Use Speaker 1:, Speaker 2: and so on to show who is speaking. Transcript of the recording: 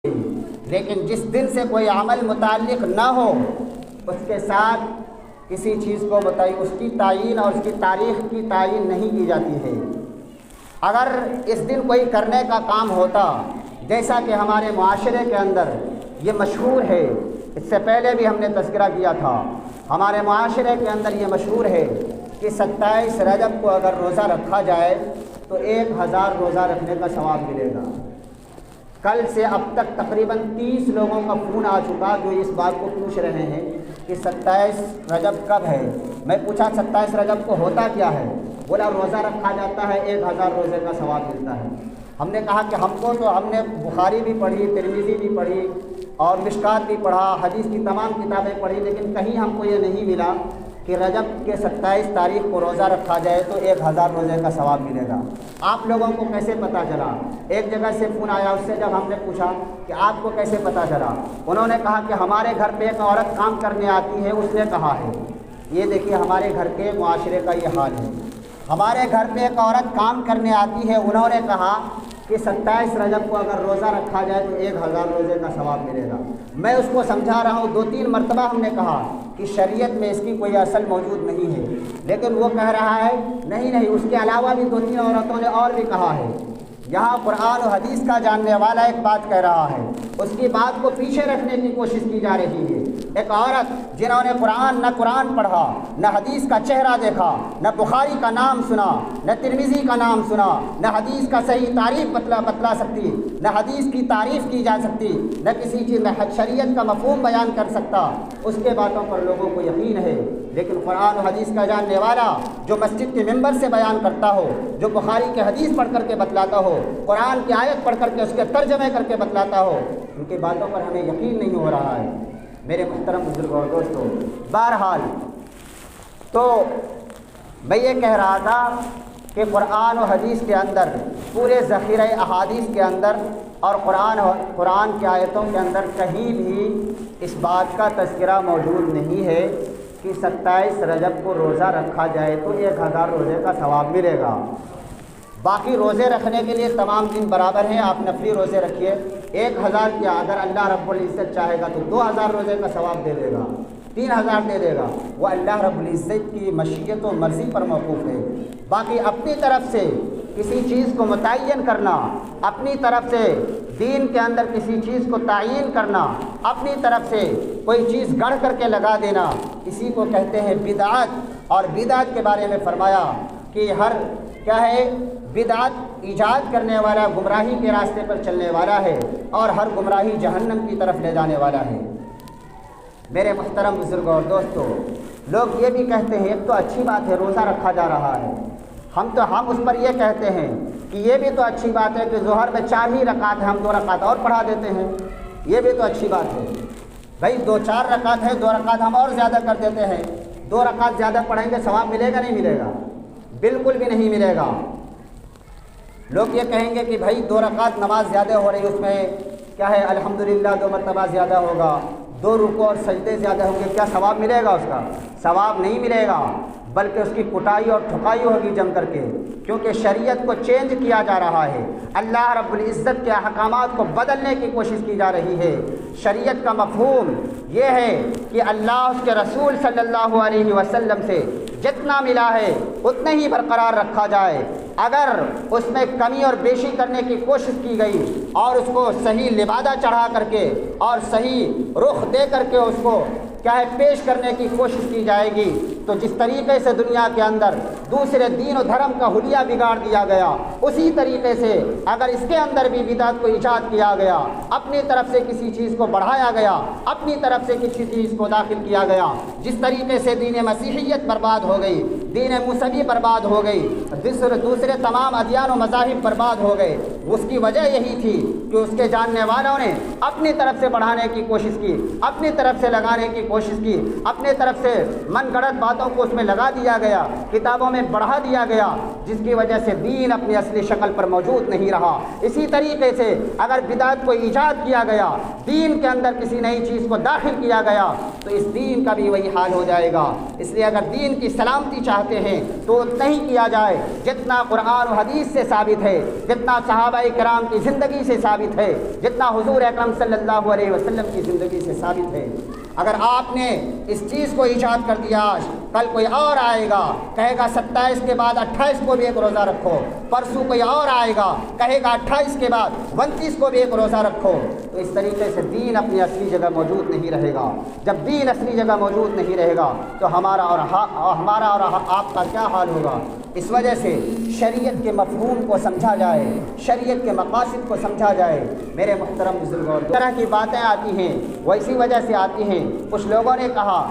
Speaker 1: لیکن جس دن سے کوئی عمل متعلق نہ ہو اس کے ساتھ کسی چیز کو اس کی تعین اور اس کی تاریخ کی تعین نہیں کی جاتی ہے۔ اگر اس دن کوئی کرنے کا کام ہوتا، جیسا کہ ہمارے معاشرے کے اندر یہ مشہور ہے، اس سے پہلے بھی ہم نے تذکرہ کیا تھا، ہمارے معاشرے کے اندر یہ مشہور ہے کہ 27 رجب کو اگر روزہ رکھا جائے تو 1000 روزہ رکھنے کا ثواب ملے گا۔ کل سے اب تک تقریباً 30 لوگوں کا فون آ چکا جو اس بات کو پوچھ رہے ہیں کہ 27 رجب کب ہے۔ میں پوچھا 27 رجب کو ہوتا کیا ہے؟ بولا روزہ رکھا جاتا ہے، 1000 روزے کا ثواب ملتا ہے۔ ہم نے کہا کہ ہم نے بخاری بھی پڑھی، ترمذی بھی پڑھی اور مشکات بھی پڑھا، حدیث کی تمام کتابیں پڑھی، لیکن کہیں ہم کو یہ نہیں ملا کہ رجب کے 27 تاریخ کو روزہ رکھا جائے تو 1000 روزے کا ثواب ملے گا۔ آپ لوگوں کو کیسے پتہ چلا؟ ایک جگہ سے فون آیا، اس سے جب ہم نے پوچھا کہ آپ کو کیسے پتہ چلا، انہوں نے کہا کہ ہمارے گھر پہ ایک عورت کام کرنے آتی ہے، اس نے کہا ہے۔ یہ دیکھیے ہمارے گھر کے معاشرے کا یہ حال ہے۔ ہمارے گھر پہ ایک عورت کام کرنے آتی ہے، انہوں نے کہا کہ 27 رجب کو اگر روزہ رکھا جائے تو 1000 روزے کا ثواب ملے گا۔ میں اس کو سمجھا رہا ہوں، 2-3 مرتبہ ہم نے کہا کہ شریعت میں اس کی کوئی اصل موجود نہیں ہے، لیکن وہ کہہ رہا ہے نہیں، اس کے علاوہ بھی 2-3 عورتوں نے اور بھی کہا ہے۔ یہاں قرآن و حدیث کا جاننے والا ایک بات کہہ رہا ہے، اس کی بات کو پیچھے رکھنے کی کوشش کی جا رہی ہے۔ ایک عورت جنہوں نے نہ قرآن پڑھا، نہ حدیث کا چہرہ دیکھا، نہ بخاری کا نام سنا، نہ ترمذی کا نام سنا، نہ حدیث کا صحیح تعریف بتلا سکتی، نہ حدیث کی تعریف کی جا سکتی، نہ کسی چیز میں شریعت کا مفہوم بیان کر سکتا، اس کے باتوں پر لوگوں کو یقین ہے۔ لیکن قرآن و حدیث کا جاننے والا جو مسجد کے ممبر سے بیان کرتا ہو، جو بخاری کے حدیث پڑھ کر کے بتلاتا ہو، قرآن کی آیت پڑھ کر کے اس کے ترجمے کر کے بتلاتا ہو، ان کی باتوں پر ہمیں یقین نہیں ہو رہا ہے۔ میرے محترم بزرگوں اور دوستوں، بہرحال تو میں یہ کہہ رہا تھا کہ قرآن و حدیث کے اندر، پورے ذخیرہ احادیث کے اندر اور قرآن کی آیتوں کے اندر کہیں بھی اس بات کا تذکرہ موجود نہیں ہے کہ 27 رجب کو روزہ رکھا جائے تو 1000 روزے کا ثواب ملے گا۔ باقی روزے رکھنے کے لیے تمام دن برابر ہیں، آپ نفلی روزے رکھیے، 1000 کیا اگر اللہ رب العزت چاہے گا تو 2000 روزے کا ثواب دے دے گا، 3000 دے دے گا، وہ اللہ رب العزت کی مشیت و مرضی پر موقوف ہے۔ باقی اپنی طرف سے کسی چیز کو متعین کرنا، اپنی طرف سے دین کے اندر کسی چیز کو تعین کرنا، اپنی طرف سے کوئی چیز گڑھ کر کے لگا دینا، اسی کو کہتے ہیں بدعت۔ اور بدعت کے بارے میں فرمایا کہ کیا ہے، بدعت ایجاد کرنے والا گمراہی کے راستے پر چلنے والا ہے اور ہر گمراہی جہنم کی طرف لے جانے والا ہے۔ میرے محترم بزرگوں اور دوستوں، لوگ یہ بھی کہتے ہیں، ایک تو اچھی بات ہے روزہ رکھا جا رہا ہے، ہم اس پر یہ کہتے ہیں کہ یہ بھی تو اچھی بات ہے کہ ظہر میں 4 ہی رکعت ہے، ہم 2 رکعت اور پڑھا دیتے ہیں، یہ بھی تو اچھی بات ہے۔ بھائی 4 رکعت ہے، 2 رکعت ہم اور زیادہ کر دیتے ہیں، 2 رکعت زیادہ پڑھیں گے ثواب ملے گا نہیں ملے گا؟ بالکل بھی نہیں ملے گا۔ لوگ یہ کہیں گے کہ بھائی 2 رکعت نماز زیادہ ہو رہی، اس میں کیا ہے، الحمدللہ 2 مرتبہ زیادہ ہوگا، 2 رکوع اور سجدے زیادہ ہوں گے، کیا ثواب ملے گا؟ اس کا ثواب نہیں ملے گا، بلکہ اس کی کٹائی اور ٹھکائی ہوگی جم کر کے، کیونکہ شریعت کو چینج کیا جا رہا ہے، اللہ رب العزت کے احکامات کو بدلنے کی کوشش کی جا رہی ہے۔ شریعت کا مفہوم یہ ہے کہ اللہ اس کے رسول صلی اللہ علیہ وسلم سے جتنا ملا ہے اتنے ہی برقرار رکھا جائے۔ اگر اس میں کمی اور بیشی کرنے کی کوشش کی گئی اور اس کو صحیح لبادہ چڑھا کر کے اور صحیح رخ دے کر کے اس کو کیا ہے پیش کرنے کی کوشش کی جائے گی، تو جس طریقے سے دنیا کے اندر دوسرے دین و دھرم کا حلیہ بگاڑ دیا گیا، اسی طریقے سے اگر اس کے اندر بھی بدعت کو ایجاد کیا گیا، اپنی طرف سے کسی چیز کو بڑھایا گیا، اپنی طرف سے کسی چیز کو داخل کیا گیا، جس طریقے سے دین مسیحیت برباد ہو گئی، دین موسوی برباد ہو گئی، دوسرے تمام ادیان و مذاہب برباد ہو گئے، اس کی وجہ یہی تھی کہ اس کے جاننے والوں نے اپنی طرف سے بڑھانے کی کوشش کی، اپنی طرف سے لگانے کی کوشش کی، اپنے طرف سے من گڑت باتوں کو اس میں لگا دیا گیا، کتابوں میں بڑھا دیا گیا، جس کی وجہ سے دین اپنے اصل اصلی شکل پر موجود نہیں رہا۔ اسی طریقے سے اگر بدعت کو ایجاد کیا گیا، دین کے اندر کسی نئی چیز کو داخل کیا گیا، تو اس دین کا بھی وہی حال ہو جائے گا۔ اس لیے اگر دین کی سلامتی چاہتے ہیں تو اتنا ہی کیا جائے جتنا قرآن و حدیث سے ثابت ہے، جتنا صحابہ کرام کی زندگی سے ثابت ہے، جتنا حضور اکرم صلی اللہ علیہ وسلم کی زندگی سے ثابت ہے۔ اگر آپ نے اس چیز کو ایجاد کر دیا، کل کوئی اور آئے گا کہے گا 27 کے بعد 28 کو بھی ایک روزہ رکھو، پرسوں کوئی اور آئے گا کہے گا 28 کے بعد 29 کو بھی ایک روزہ رکھو، تو اس طریقے سے دین اپنی اصلی جگہ موجود نہیں رہے گا۔ جب دین اصلی جگہ موجود نہیں رہے گا تو ہمارا اور آپ کا کیا حال ہوگا؟ اس وجہ سے شریعت کے مفہوم کو سمجھا جائے، شریعت کے مقاصد کو سمجھا جائے۔ میرے محترم بزرگوں، اس طرح کی باتیں آتی ہیں وہ اسی وجہ سے آتی ہیں، کچھ لوگوں نے کہا